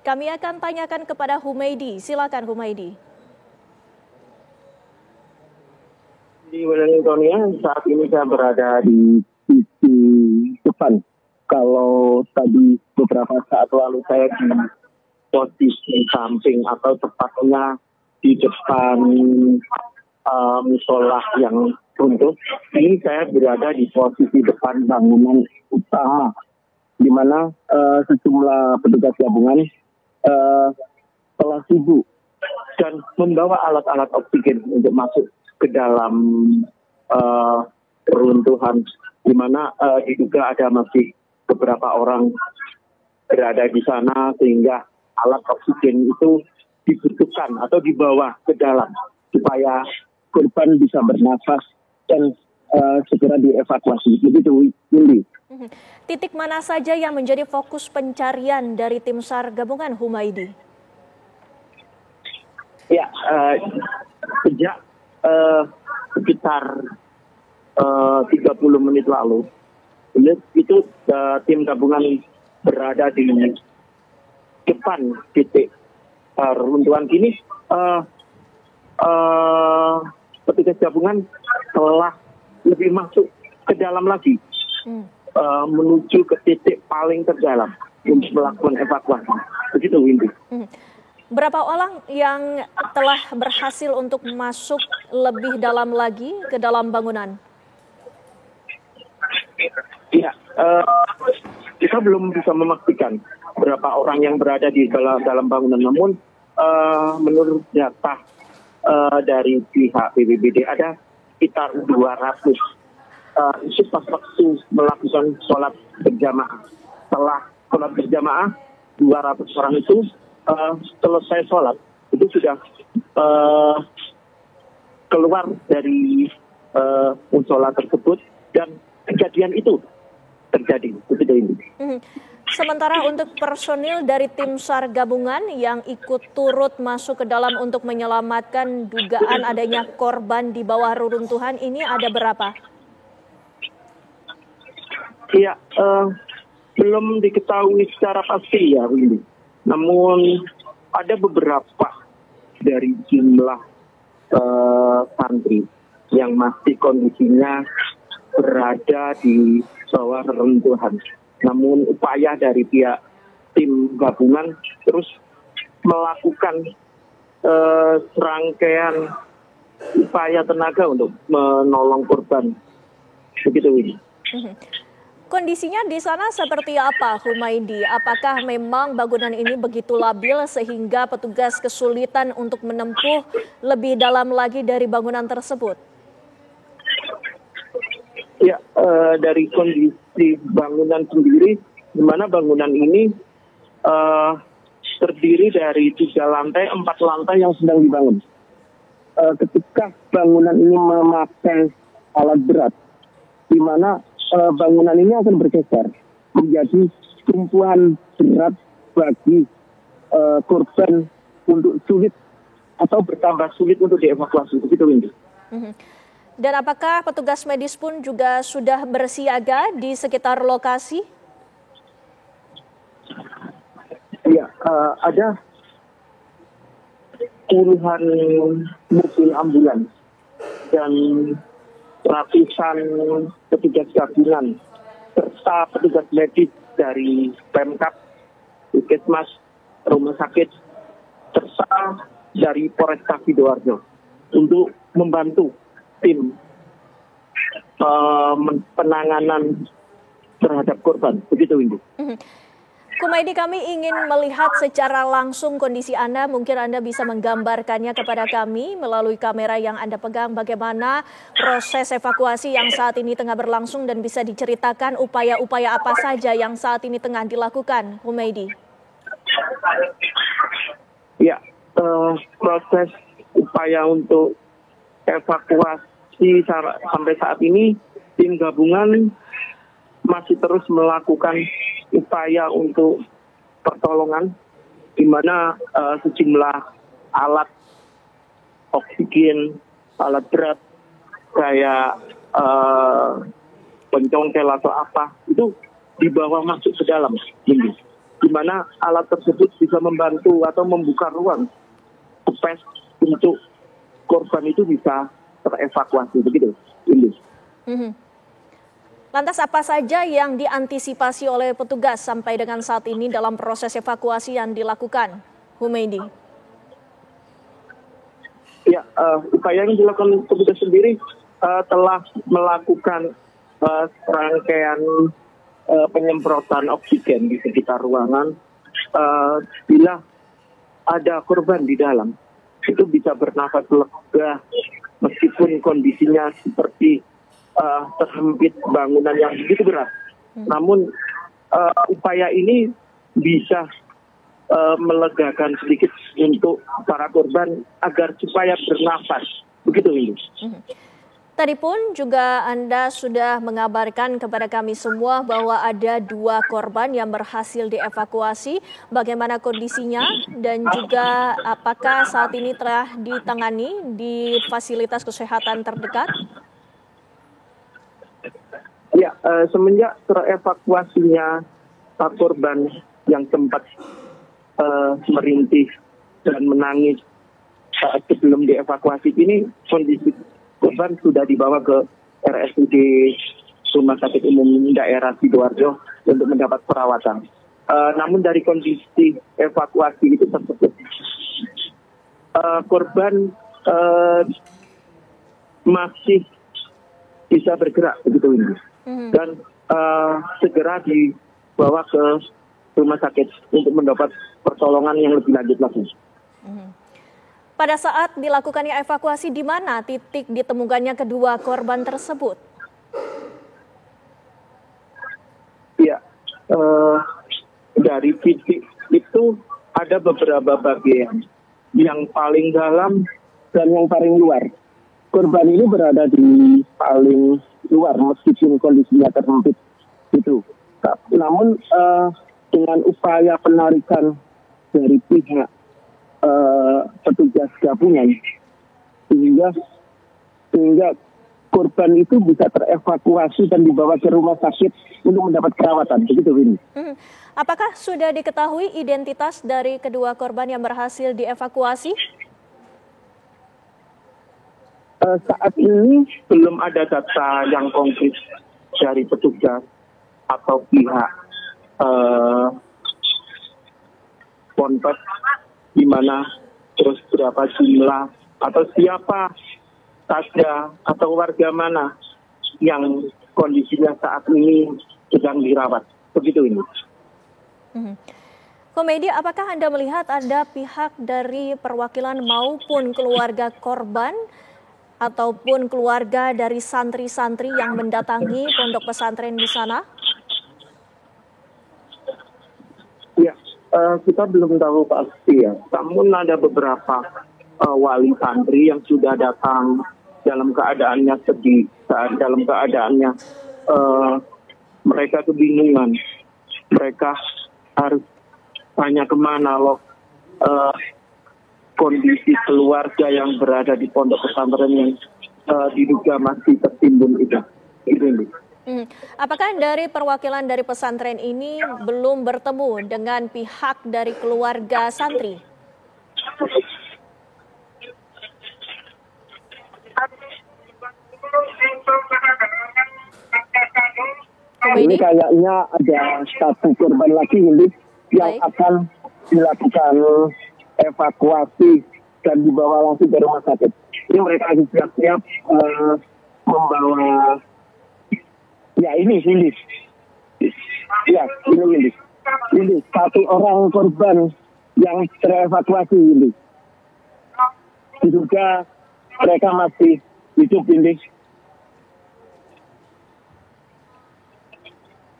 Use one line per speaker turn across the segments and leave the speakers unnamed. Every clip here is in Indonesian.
Kami akan tanyakan kepada Humaydi. Silakan Humaydi.
Di Wellingtonia saat ini saya berada di sisi depan. Kalau tadi beberapa saat lalu saya di posisi samping atau tepatnya di depan musola yang runtuh. Ini saya berada di posisi depan bangunan utama, di mana sejumlah petugas gabungan telah sibuk dan membawa alat-alat oksigen untuk masuk ke dalam runtuhan, di mana diduga ada masih beberapa orang berada di sana, sehingga alat oksigen itu dibutuhkan atau dibawa ke dalam supaya korban bisa bernafas dan segera dievakuasi. Begitu, Windy.
Titik mana saja yang menjadi fokus pencarian dari tim SAR gabungan, Humaydi?
Ya, sejak sekitar 30 menit lalu, itu tim gabungan berada di depan titik runtuhan. Kini petugas gabungan telah lebih masuk ke dalam lagi, menuju ke titik paling terdalam untuk melakukan evakuasi. Begitu, Windy.
Berapa orang yang telah berhasil untuk masuk lebih dalam lagi ke dalam bangunan?
Ya, kita belum bisa memastikan berapa orang yang berada di dalam bangunan. Namun menurut data dari pihak BPBD ada sekitar 200. Itu pas waktu melakukan sholat berjamaah. Setelah sholat berjamaah, 200 orang itu selesai sholat, itu sudah keluar dari musola tersebut, dan kejadian itu terjadi.
Sementara untuk personil dari tim SAR gabungan yang ikut turut masuk ke dalam untuk menyelamatkan dugaan adanya korban di bawah reruntuhan ini ada berapa?
Iya, belum diketahui secara pasti ya, Windy. Namun ada beberapa dari jumlah santri yang masih kondisinya berada di bawah reruntuhan. Namun upaya dari pihak tim gabungan terus melakukan serangkaian upaya tenaga untuk menolong korban. Begitu, Windy.
Kondisinya di sana seperti apa, Humaydi? Apakah memang bangunan ini begitu labil sehingga petugas kesulitan untuk menempuh lebih dalam lagi dari bangunan tersebut?
Ya, dari kondisi bangunan sendiri, di mana bangunan ini terdiri dari 3 lantai, 4 lantai yang sedang dibangun. Ketika bangunan ini memakai alat berat, di mana bangunan ini akan bergeser menjadi tumpuan berat bagi korban untuk sulit atau bertambah sulit untuk dievakuasi. Begitu, Windy.
Dan apakah petugas medis pun juga sudah bersiaga di sekitar lokasi?
Ya, ada puluhan mobil ambulans dan ratusan petugas gabungan serta petugas medis dari Pemkab, Puskesmas, rumah sakit, serta dari Polresta Sidoarjo untuk membantu tim penanganan terhadap korban. Begitu, Windy.
Humaydi, kami ingin melihat secara langsung kondisi Anda. Mungkin Anda bisa menggambarkannya kepada kami melalui kamera yang Anda pegang, bagaimana proses evakuasi yang saat ini tengah berlangsung, dan bisa diceritakan upaya-upaya apa saja yang saat ini tengah dilakukan, Humaydi.
Ya, proses upaya untuk evakuasi sampai saat ini, tim gabungan masih terus melakukan upaya untuk pertolongan, di mana sejumlah alat oksigen, alat berat kayak pencongkel atau apa itu dibawa masuk ke dalam ini. di mana alat tersebut bisa membantu atau membuka ruang space untuk korban itu bisa terevakuasi begitu. Ini.
Lantas apa saja yang diantisipasi oleh petugas sampai dengan saat ini dalam proses evakuasi yang dilakukan, Humaydi?
Ya, upaya yang dilakukan petugas sendiri telah melakukan rangkaian penyemprotan oksigen di sekitar ruangan. Bila ada korban di dalam, itu bisa bernafas lega meskipun kondisinya seperti terhimpit bangunan yang begitu berat. Namun upaya ini bisa melegakan sedikit untuk para korban agar supaya bernafas. Begitu ini.
Tadi pun juga Anda sudah mengabarkan kepada kami semua bahwa ada 2 korban yang berhasil dievakuasi. Bagaimana kondisinya dan juga apakah saat ini telah ditangani di fasilitas kesehatan terdekat?
Ya, semenjak terevakuasinya korban yang sempat merintih dan menangis saat sebelum dievakuasi ini, kondisi korban sudah dibawa ke RSUD Rumah Sakit Umum Daerah Sidoarjo untuk mendapat perawatan. Namun dari kondisi evakuasi itu tersebut, korban masih bisa bergerak begitu ini. Dan segera dibawa ke rumah sakit untuk mendapat pertolongan yang lebih lanjut lagi.
Pada saat dilakukannya evakuasi, di mana titik ditemukannya kedua korban tersebut?
Ya, dari titik itu ada beberapa bagian, yang paling dalam dan yang paling luar. Korban ini berada di paling luar meskipun kondisinya terhimpit itu. Namun dengan upaya penarikan dari pihak petugas gabungan sehingga korban itu bisa terevakuasi dan dibawa ke rumah sakit untuk mendapat perawatan. Begitu ini.
Apakah sudah diketahui identitas dari kedua korban yang berhasil dievakuasi?
Saat ini belum ada data yang konkret dari petugas atau pihak ponpes di mana terus berapa jumlah atau siapa saja atau warga mana yang kondisinya saat ini sedang dirawat. Begitu ini.
Humaydi, apakah Anda melihat ada pihak dari perwakilan maupun keluarga korban ataupun keluarga dari santri-santri yang mendatangi pondok pesantren di sana?
Ya, kita belum tahu pasti ya. Namun ada beberapa wali santri yang sudah datang dalam keadaannya sedih, dalam keadaannya mereka kebingungan. Mereka harus tanya kemana loh kondisi keluarga yang berada di pondok pesantren yang diduga masih tertimbun itu.
Apakah dari perwakilan dari pesantren ini belum bertemu dengan pihak dari keluarga santri?
Ini kayaknya ada satu korban lagi yang akan dilakukan evakuasi dan dibawa langsung ke rumah sakit. Ini mereka siap-siap membawa. Ya ini. Ya ini satu orang korban yang terevakuasi ini. Diduga mereka masih hidup ini.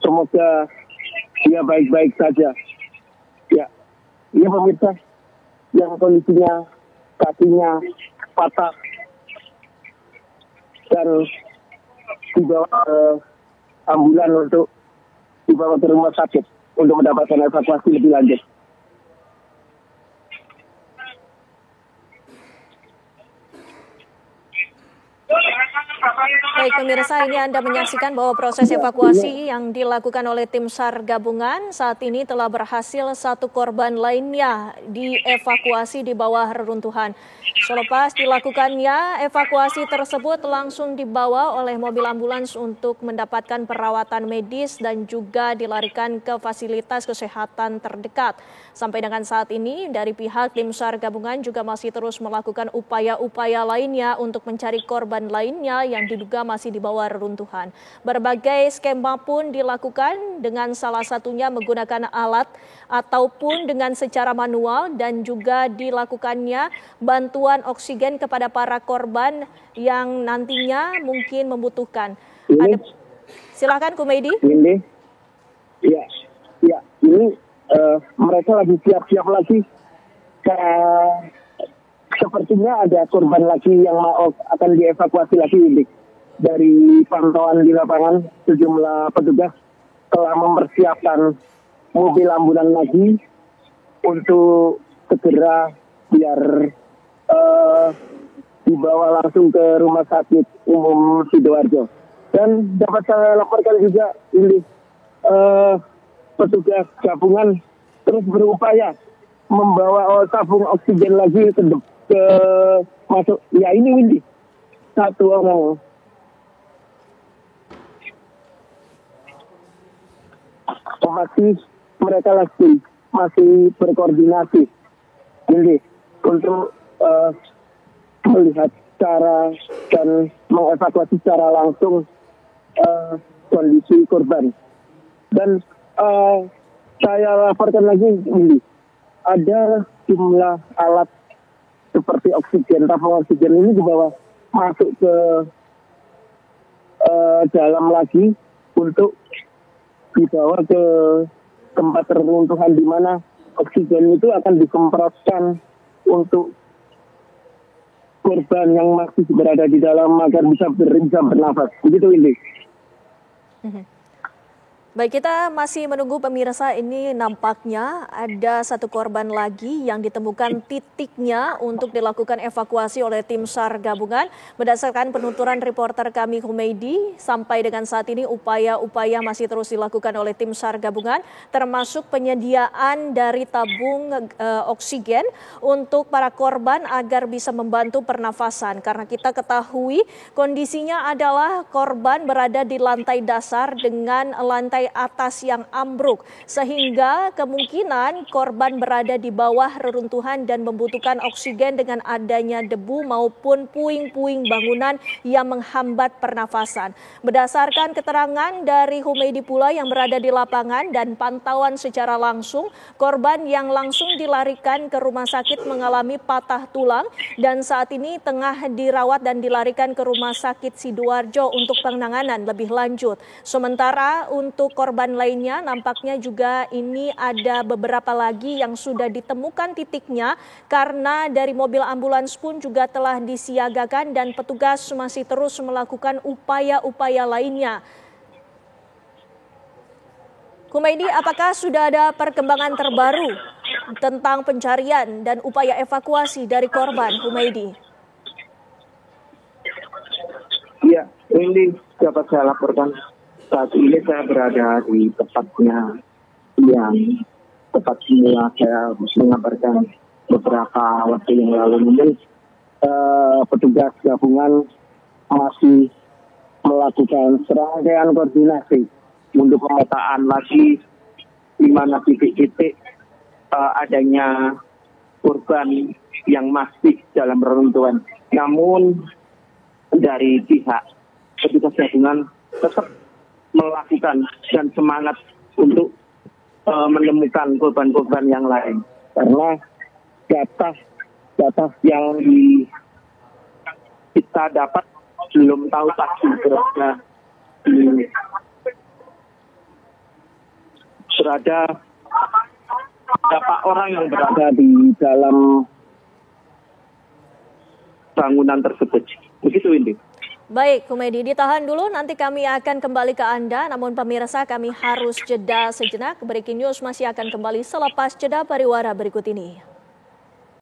Semoga dia baik-baik saja. Ya pemirsa, yang kondisinya kakinya patah dan dibawa ke ambulan untuk dibawa ke rumah sakit untuk mendapatkan evakuasi lebih lanjut.
Baik pemirsa, ini Anda menyaksikan bahwa proses evakuasi yang dilakukan oleh tim SAR gabungan saat ini telah berhasil, satu korban lainnya dievakuasi di bawah reruntuhan. Selepas dilakukannya evakuasi tersebut langsung dibawa oleh mobil ambulans untuk mendapatkan perawatan medis dan juga dilarikan ke fasilitas kesehatan terdekat. Sampai dengan saat ini dari pihak tim SAR gabungan juga masih terus melakukan upaya-upaya lainnya untuk mencari korban lainnya yang diduga masih di bawah reruntuhan. Berbagai skema pun dilakukan dengan salah satunya menggunakan alat ataupun dengan secara manual dan juga dilakukannya bantuan oksigen kepada para korban yang nantinya mungkin membutuhkan. Silakan Kumaydi.
Ini, ini mereka lagi siap-siap lagi. Sepertinya ada korban lagi yang akan dievakuasi lagi. Dari pantauan di lapangan, sejumlah petugas telah mempersiapkan mobil ambulan lagi untuk segera biar dibawa langsung ke Rumah Sakit Umum Sidoarjo. Dan dapat saya laporkan juga ini petugas gabungan terus berupaya membawa tabung oksigen lagi ke masuk. Ya ini Windy, satu orang. Otomatis mereka masih berkoordinasi Windy untuk melihat cara dan mengevakuasi secara langsung kondisi korban. Dan saya laporkan lagi ini, ada jumlah alat seperti oksigen, tabung oksigen ini dibawa masuk ke dalam lagi untuk dibawa ke tempat reruntuhan di mana oksigen itu akan disemprotkan untuk korban yang masih berada di dalam agar bisa bernafas. Begitu ini.
Baik, kita masih menunggu pemirsa. Ini nampaknya ada satu korban lagi yang ditemukan titiknya untuk dilakukan evakuasi oleh tim SAR gabungan. Berdasarkan penuturan reporter kami Kumaydi, sampai dengan saat ini upaya-upaya masih terus dilakukan oleh tim SAR gabungan, termasuk penyediaan dari tabung oksigen untuk para korban agar bisa membantu pernafasan. Karena kita ketahui kondisinya adalah korban berada di lantai dasar dengan lantai atas yang ambruk, sehingga kemungkinan korban berada di bawah reruntuhan dan membutuhkan oksigen dengan adanya debu maupun puing-puing bangunan yang menghambat pernafasan. Berdasarkan keterangan dari Humaydi pula yang berada di lapangan dan pantauan secara langsung, korban yang langsung dilarikan ke rumah sakit mengalami patah tulang dan saat ini tengah dirawat dan dilarikan ke Rumah Sakit Sidoarjo untuk penanganan lebih lanjut. Sementara untuk korban lainnya nampaknya juga ini ada beberapa lagi yang sudah ditemukan titiknya karena dari mobil ambulans pun juga telah disiagakan dan petugas masih terus melakukan upaya-upaya lainnya. Kumaydi, apakah sudah ada perkembangan terbaru tentang pencarian dan upaya evakuasi dari korban, Kumaydi?
Ya, ini dapat saya laporkan. Saat ini saya berada di tempatnya yang tepat semula saya mengabarkan beberapa waktu yang lalu. Mungkin petugas gabungan masih melakukan serangkaian koordinasi untuk pemetaan lagi di mana titik-titik adanya korban yang masih dalam reruntuhan. Namun dari pihak petugas gabungan tetap melakukan dan semangat untuk menemukan korban-korban yang lain. Karena data yang kita dapat belum tahu pasti berada berapa orang yang berada di dalam bangunan tersebut. Begitu ini.
Baik, Kumaydi, ditahan dulu, nanti kami akan kembali ke Anda. Namun pemirsa, kami harus jeda sejenak. Breaking News masih akan kembali selepas jeda pariwara berikut ini.